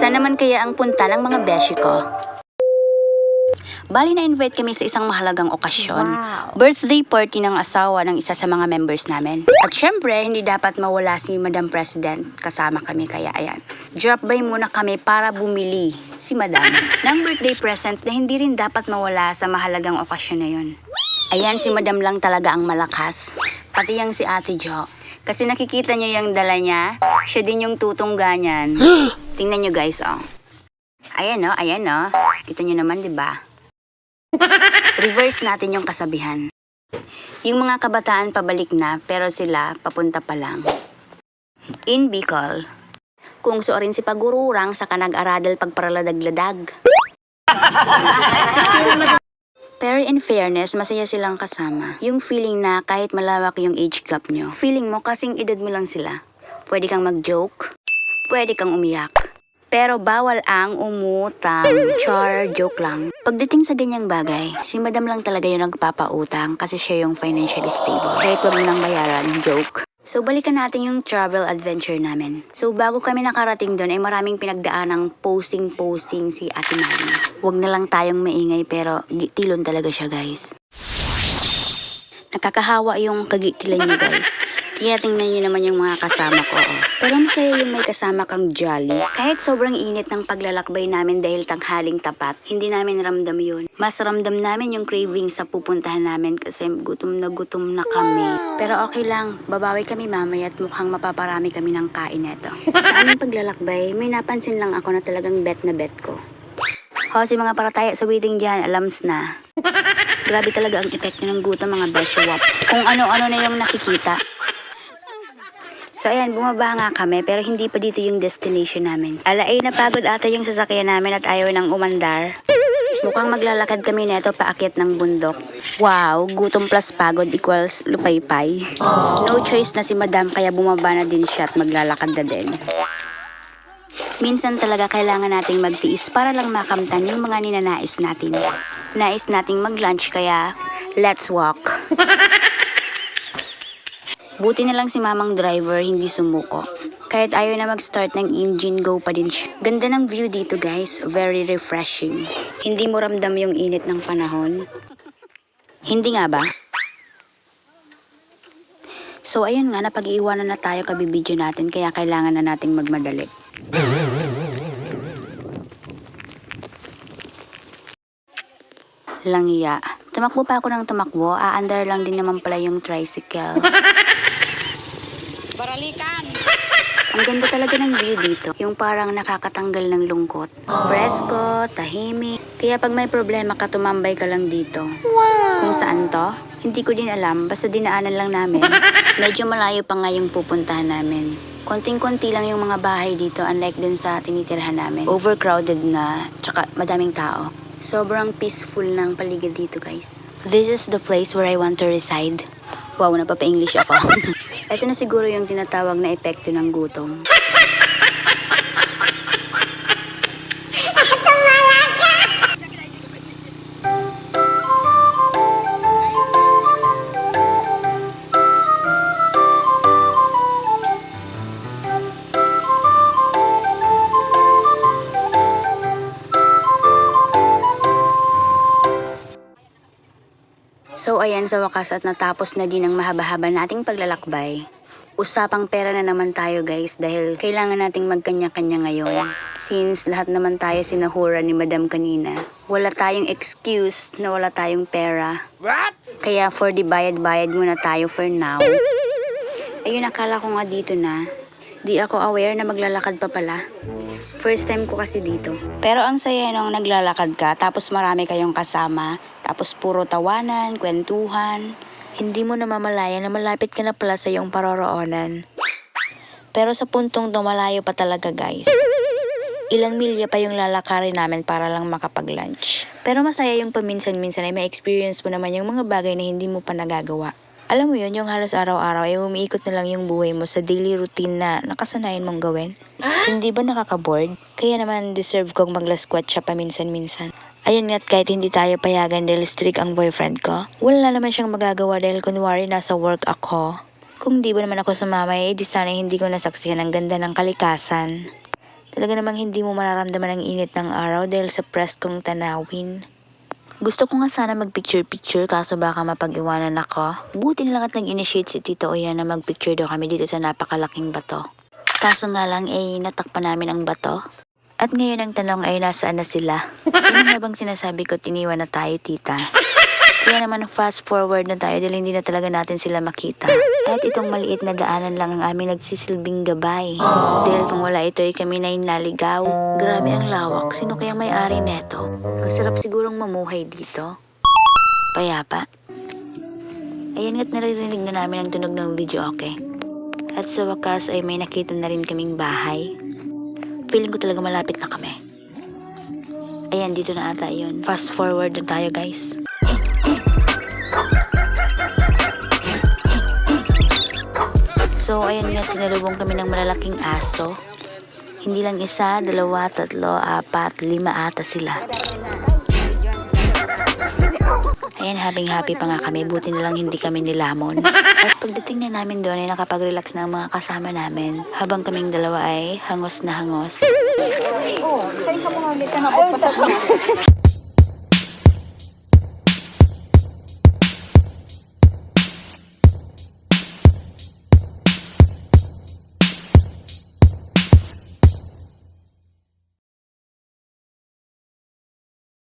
Saan naman kaya ang punta ng mga beshi ko? Bali na-invite kami sa isang mahalagang okasyon. Birthday party ng asawa ng isa sa mga members namin. At syempre, hindi dapat mawala si Madam President. Kasama kami kaya ayan. Drop by muna kami para bumili si Madam ng birthday present na hindi rin dapat mawala sa mahalagang okasyon na yun. Ayan, si Madam lang talaga ang malakas. Pati yang si Ate Jo. Kasi nakikita niyo yung dala niya. Siya din yung tutungga niyan. Tingnan niyo guys, oh. Ayan oh. Kita niyo naman, 'di ba? Reverse natin yung kasabihan. Yung mga kabataan pabalik na, pero sila papunta pa lang. In Bicol, kung suorin si pagururang sa kanag-aradal pagparaladagladaag. Pero in fairness, masaya silang kasama. Yung feeling na kahit malawak yung age gap nyo, feeling mo kasing edad mo lang sila. Pwede kang mag-joke, pwede kang umiyak. Pero bawal ang umutang. Char, joke lang. Pagdating sa ganyang bagay, si Madam lang talaga yung nagpapautang kasi siya yung financially stable. Kahit wag mo nang bayaran, joke. So balikan natin yung travel adventure namin. So bago kami nakarating doon ay maraming pinagdaanang posting si Ate Mari. Wag na lang tayong maingay pero gitilon talaga siya guys. Nakakahawa yung kagitilan niya guys. Kaya tingnan nyo naman yung mga kasama ko. Oh. Pero masaya yung may kasama kang jolly. Kahit sobrang init ng paglalakbay namin dahil tanghaling tapat, hindi namin ramdam yun. Mas ramdam namin yung craving sa pupuntahan namin kasi gutom na kami. Pero okay lang, babawi kami mamaya at mukhang mapaparami kami ng kain neto. Sa aming paglalakbay, may napansin lang ako na talagang bet na bet ko. Si mga parataya sa waiting dyan, alams na. Grabe talaga ang epekto ng gutom mga besyo-wap. Kung ano-ano na yung nakikita. So ayan, bumaba nga kami pero hindi pa dito yung destination namin. Alaay napagod ata yung sasakyan namin at ayaw nang umandar. Mukhang maglalakad kami neto paakyat ng bundok. Wow, gutom plus pagod equals lupaypay. No choice na si Madam kaya bumaba na din siya at maglalakad na din. Minsan talaga kailangan nating magtiis para lang makamtan yung mga ninanais natin. Nais nating mag-lunch kaya let's walk. Buti na lang si mamang driver hindi sumuko. Kahit ayaw na mag-start ng engine, go pa din siya. Ganda ng view dito guys, very refreshing. Hindi mo ramdam yung init ng panahon? Hindi nga ba? So ayun nga, napag-iiwanan na tayo kabibidyo natin kaya kailangan na nating magmadali. Langya. Tumakbo pa ako ng tumakbo, aandar lang din naman pala yung tricycle. Baralikan! Ang ganda talaga ng view dito. Yung parang nakakatanggal ng lungkot. Presko, tahimik. Kaya pag may problema ka, tumambay ka lang dito. Wow! Kung saan to? Hindi ko din alam. Basta dinaanan lang namin. Medyo malayo pa nga yung pupuntahan namin. Konting-konti lang yung mga bahay dito unlike dun sa tinitirhan namin. Overcrowded na, tsaka madaming tao. Sobrang peaceful ng paligid dito guys. This is the place where I want to reside. Wow, napapa-English ako. Ito na siguro yung tinatawag na epekto ng gutom. So ayan, sa wakas at natapos na din ang mahaba-haba nating paglalakbay. Usapang pera na naman tayo guys dahil kailangan nating magkanya-kanya ngayon. Since lahat naman tayo sinahura ni Madam kanina, wala tayong excuse na wala tayong pera. What? Kaya for the bayad-bayad muna tayo for now. Ayun, akala ko nga dito na. Di ako aware na maglalakad pa pala. First time ko kasi dito. Pero ang saya nung naglalakad ka tapos marami kayong kasama. Tapos puro tawanan, kwentuhan. Hindi mo namamalayan na malapit ka na pala sa iyong paroroonan. Pero sa puntong to malayo pa talaga guys. Ilang milya pa yung lalakarin namin para lang makapag-lunch. Pero masaya yung paminsan-minsan ay may experience mo naman yung mga bagay na hindi mo pa nagagawa. Alam mo yun, yung halos araw-araw ay umiikot na lang yung buhay mo sa daily routine na nakasanayan mong gawin. Hindi ba nakaka-bored? Kaya naman deserve kong magla-squat siya paminsan-minsan. Ayun nga't kahit hindi tayo payagan dahil strict ang boyfriend ko, wala naman siyang magagawa dahil kunwari nasa work ako. Kung di ba naman ako sumama, di sana hindi ko nasaksihan ang ganda ng kalikasan. Talaga namang hindi mo mararamdaman ang init ng araw dahil sa preskong tanawin. Gusto ko nga sana mag-picture-picture kaso baka mapag-iwanan ako. Buti na lang at nag-initiate si Tito Oyan na mag-picture daw kami dito sa napakalaking bato. Kaso nga lang natakpan namin ang bato. At ngayon ang tanong ay nasaan na sila? Ano nga bang sinasabi ko tiniwan na tayo tita? Kaya naman fast forward na tayo dahil hindi na talaga natin sila makita. At itong maliit na daanan lang ang aming nagsisilbing gabay. Dahil kung wala ito ay kami na naligaw. Grabe ang lawak, sino kayang may-ari neto? Ang sarap sigurong mamuhay dito. Payapa. Ayan nga't naririnig na namin ang tunog ng video, okay? At sa wakas ay may nakita na rin kaming bahay. Feeling ko talaga malapit na kami. Ayan, dito na ata yun. Fast forward na tayo guys. So, ayan nga, sinalubong kami ng malalaking aso. Hindi lang isa, dalawa, tatlo, apat, 5 ata sila. Ayan, happy pa nga kami. Buti na lang hindi kami nilamon. At pagdating na namin doon ay nakapag-relax na ang mga kasama namin. Habang kaming dalawa ay hangos na hangos. Oh, sa'yo ka mga ulit ka na